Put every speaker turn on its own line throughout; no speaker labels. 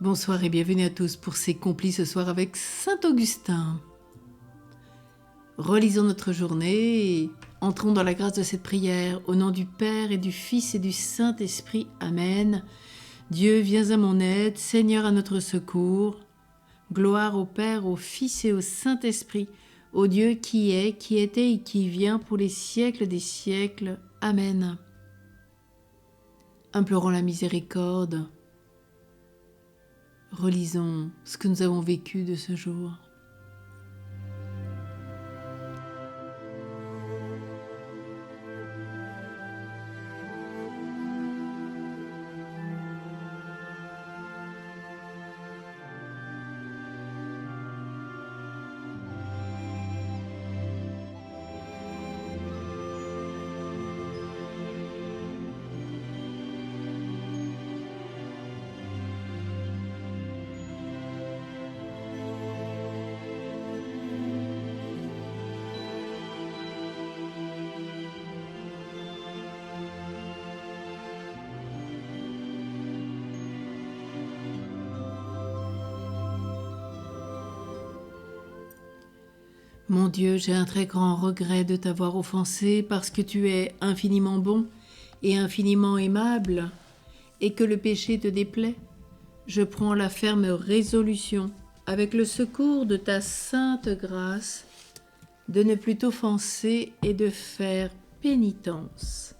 Bonsoir et bienvenue à tous pour ces complis ce soir avec Saint Augustin. Relisons notre journée et entrons dans la grâce de cette prière. Au nom du Père et du Fils et du Saint-Esprit. Amen. Dieu, viens à mon aide, Seigneur à notre secours. Gloire au Père, au Fils et au Saint-Esprit, au Dieu qui est, qui était et qui vient pour les siècles des siècles. Amen. Implorons la miséricorde. Relisons ce que nous avons vécu de ce jour. Mon Dieu, j'ai un très grand regret de t'avoir offensé parce que tu es infiniment bon et infiniment aimable et que le péché te déplaît. Je prends la ferme résolution, avec le secours de ta sainte grâce, de ne plus t'offenser et de faire pénitence.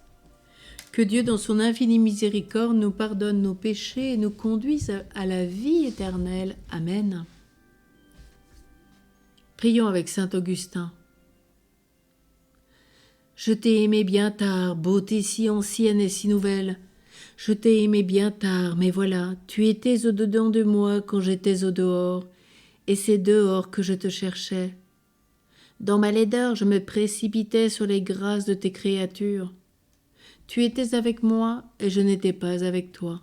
Que Dieu, dans son infinie miséricorde, nous pardonne nos péchés et nous conduise à la vie éternelle. Amen. Prions avec saint Augustin. Je t'ai aimé bien tard, beauté si ancienne et si nouvelle. Je t'ai aimé bien tard, mais voilà, tu étais au-dedans de moi quand j'étais au dehors, et c'est dehors que je te cherchais. Dans ma laideur, je me précipitais sur les grâces de tes créatures. Tu étais avec moi, et je n'étais pas avec toi.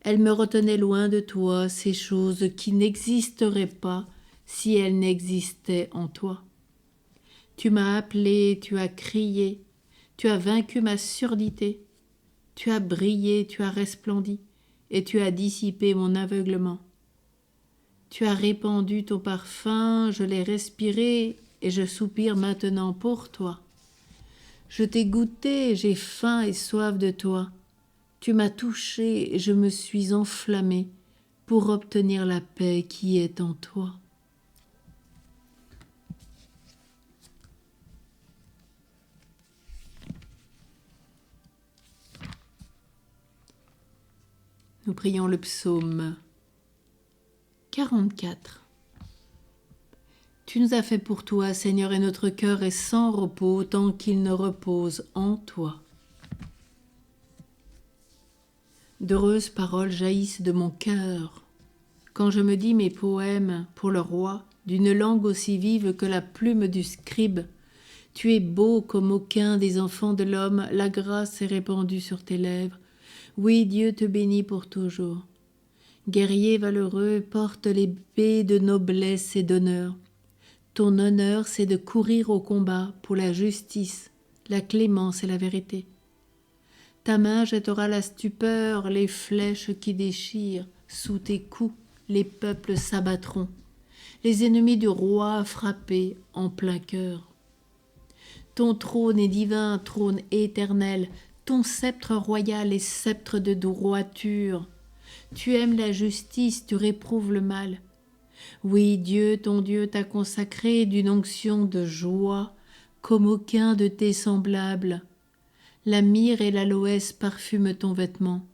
Elles me retenaient loin de toi, ces choses qui n'existeraient pas, si elle n'existait en toi. Tu m'as appelé, tu as crié, tu as vaincu ma surdité, tu as brillé, tu as resplendi, et tu as dissipé mon aveuglement. Tu as répandu ton parfum, je l'ai respiré, et je soupire maintenant pour toi. Je t'ai goûté, j'ai faim et soif de toi. Tu m'as touché, et je me suis enflammé pour obtenir la paix qui est en toi. Nous prions le psaume 44. Tu nous as fait pour toi, Seigneur, et notre cœur est sans repos tant qu'il ne repose en toi. D'heureuses paroles jaillissent de mon cœur quand je me dis mes poèmes pour le roi, d'une langue aussi vive que la plume du scribe. Tu es beau comme aucun des enfants de l'homme, la grâce est répandue sur tes lèvres. Oui, Dieu te bénit pour toujours. Guerrier valeureux, porte l'épée de noblesse et d'honneur. Ton honneur, c'est de courir au combat pour la justice, la clémence et la vérité. Ta main jettera la stupeur, les flèches qui déchirent. Sous tes coups, les peuples s'abattront. Les ennemis du roi frappés en plein cœur. Ton trône est divin, trône éternel. Ton sceptre royal est sceptre de droiture. Tu aimes la justice, tu réprouves le mal. Oui, Dieu, ton Dieu, t'a consacré d'une onction de joie, comme aucun de tes semblables. La myrrhe et l'aloès parfument ton vêtement.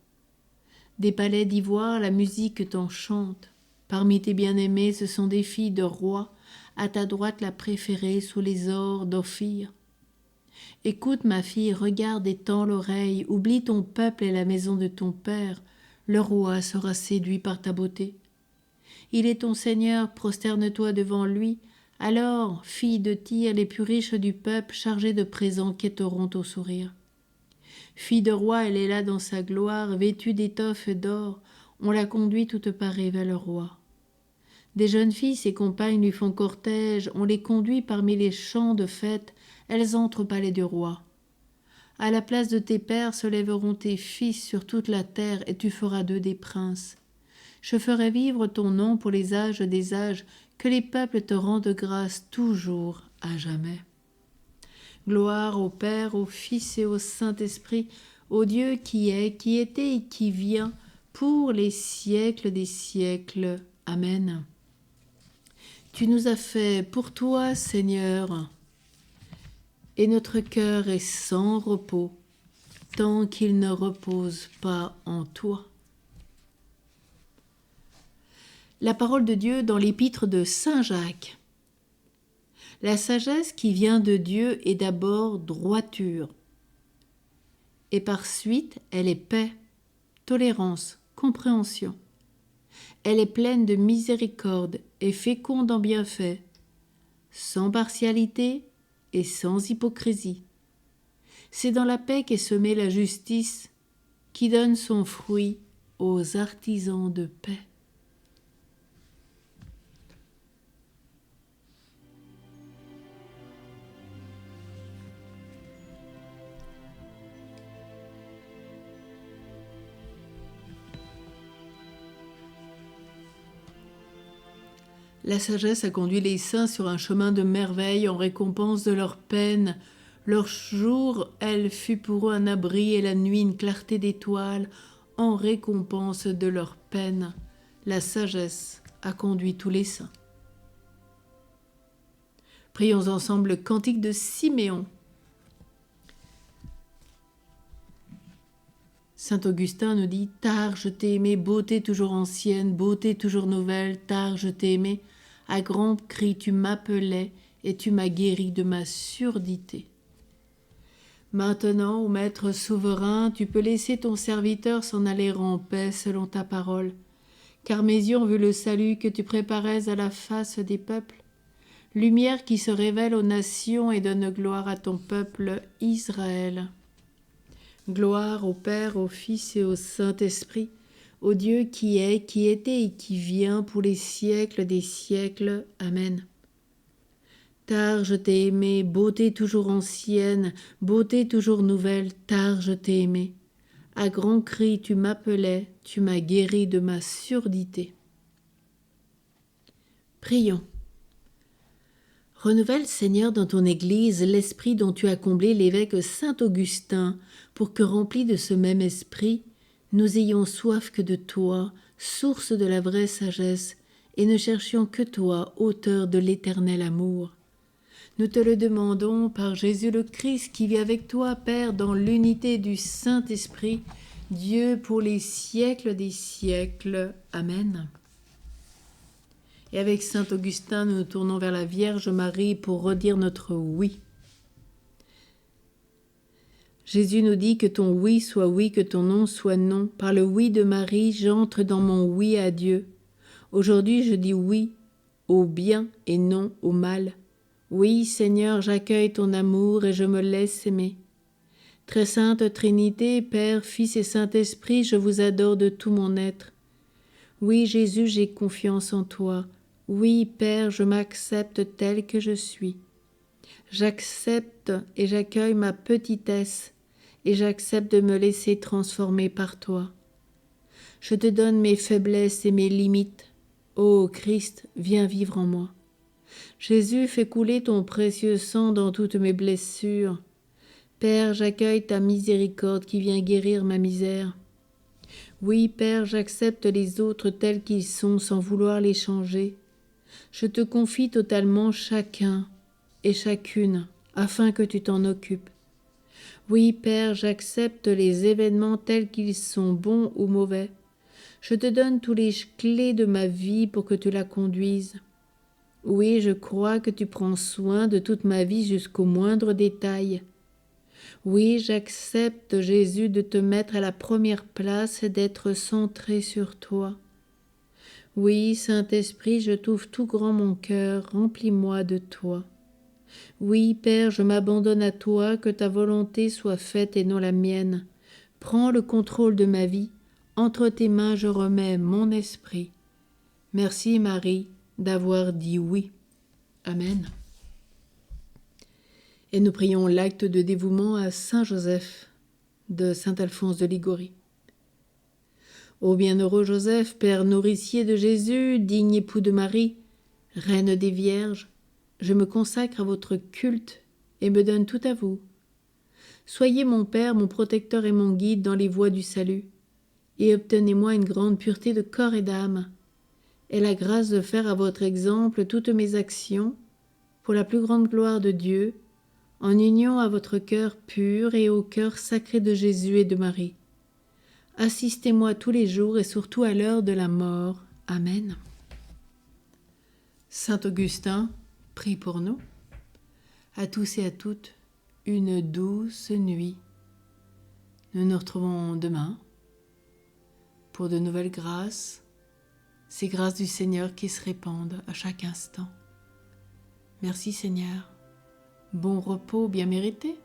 Des palais d'ivoire, la musique t'enchante. Parmi tes bien-aimés, ce sont des filles de rois, à ta droite la préférée sous les ors d'Ophir. Écoute, ma fille, regarde et tends l'oreille, oublie ton peuple et la maison de ton père, le roi sera séduit par ta beauté. Il est ton Seigneur, prosterne-toi devant lui. Alors, fille de Tyr, les plus riches du peuple, chargés de présents, quêteront au sourire. Fille de roi, elle est là dans sa gloire, vêtue d'étoffes d'or, on la conduit toute parée vers le roi. Des jeunes filles, ses compagnes, lui font cortège, on les conduit parmi les champs de fête, elles entrent au palais du roi. À la place de tes pères se lèveront tes fils sur toute la terre, et tu feras d'eux des princes. Je ferai vivre ton nom pour les âges des âges, que les peuples te rendent grâce toujours à jamais. Gloire au Père, au Fils et au Saint-Esprit, au Dieu qui est, qui était et qui vient, pour les siècles des siècles. Amen. Tu nous as fait pour toi, Seigneur, et notre cœur est sans repos, tant qu'il ne repose pas en toi. La parole de Dieu dans l'épître de Saint Jacques. La sagesse qui vient de Dieu est d'abord droiture, et par suite elle est paix, tolérance, compréhension. Elle est pleine de miséricorde et féconde en bienfaits, sans partialité et sans hypocrisie. C'est dans la paix qu'est semée la justice, qui donne son fruit aux artisans de paix. La sagesse a conduit les saints sur un chemin de merveille en récompense de leur peine. Leur jour, elle fut pour eux un abri et la nuit une clarté d'étoiles en récompense de leur peine. La sagesse a conduit tous les saints. Prions ensemble le cantique de Siméon. Saint Augustin nous dit « Tard je t'ai aimé, beauté toujours ancienne, beauté toujours nouvelle, tard je t'ai aimé. À grands cris tu m'appelais et tu m'as guéri de ma surdité. » Maintenant, ô Maître souverain, tu peux laisser ton serviteur s'en aller en paix selon ta parole, car mes yeux ont vu le salut que tu préparais à la face des peuples, lumière qui se révèle aux nations et donne gloire à ton peuple Israël. Gloire au Père, au Fils et au Saint-Esprit, au Dieu qui est, qui était et qui vient pour les siècles des siècles. Amen. Tard je t'ai aimé, beauté toujours ancienne, beauté toujours nouvelle, tard je t'ai aimé. À grands cris tu m'appelais, tu m'as guéri de ma surdité. Prions. Renouvelle, Seigneur, dans ton Église l'esprit dont tu as comblé l'évêque Saint Augustin, pour que, remplis de ce même esprit, nous ayons soif que de toi, source de la vraie sagesse, et ne cherchions que toi, auteur de l'éternel amour. Nous te le demandons par Jésus le Christ, qui vit avec toi, Père, dans l'unité du Saint-Esprit, Dieu pour les siècles des siècles. Amen. Et avec saint Augustin, nous nous tournons vers la Vierge Marie pour redire notre oui. Jésus nous dit que ton oui soit oui, que ton non soit non. Par le oui de Marie, j'entre dans mon oui à Dieu. Aujourd'hui, je dis oui au bien et non au mal. Oui, Seigneur, j'accueille ton amour et je me laisse aimer. Très sainte Trinité, Père, Fils et Saint-Esprit, je vous adore de tout mon être. Oui, Jésus, j'ai confiance en toi. Oui, Père, je m'accepte tel que je suis. J'accepte et j'accueille ma petitesse et j'accepte de me laisser transformer par toi. Je te donne mes faiblesses et mes limites. Ô Christ, viens vivre en moi. Jésus, fais couler ton précieux sang dans toutes mes blessures. Père, j'accueille ta miséricorde qui vient guérir ma misère. Oui, Père, j'accepte les autres tels qu'ils sont sans vouloir les changer. Je te confie totalement chacun et chacune afin que tu t'en occupes. Oui, Père, j'accepte les événements tels qu'ils sont bons ou mauvais. Je te donne tous les clés de ma vie pour que tu la conduises. Oui, je crois que tu prends soin de toute ma vie jusqu'au moindre détail. Oui, j'accepte, Jésus, de te mettre à la première place et d'être centré sur toi. Oui, Saint-Esprit, je t'ouvre tout grand mon cœur, remplis-moi de toi. Oui, Père, je m'abandonne à toi, que ta volonté soit faite et non la mienne. Prends le contrôle de ma vie, entre tes mains je remets mon esprit. Merci Marie d'avoir dit oui. Amen. Et nous prions l'acte de dévouement à Saint Joseph de Saint Alphonse de Ligorie. Ô bienheureux Joseph, père nourricier de Jésus, digne époux de Marie, reine des vierges, je me consacre à votre culte et me donne tout à vous. Soyez mon Père, mon protecteur et mon guide dans les voies du salut, et obtenez-moi une grande pureté de corps et d'âme, et la grâce de faire à votre exemple toutes mes actions, pour la plus grande gloire de Dieu, en union à votre cœur pur et au cœur sacré de Jésus et de Marie. Assistez-moi tous les jours et surtout à l'heure de la mort. Amen. Saint Augustin, prie pour nous. À tous et à toutes, une douce nuit. Nous nous retrouvons demain pour de nouvelles grâces, ces grâces du Seigneur qui se répandent à chaque instant. Merci Seigneur. Bon repos bien mérité.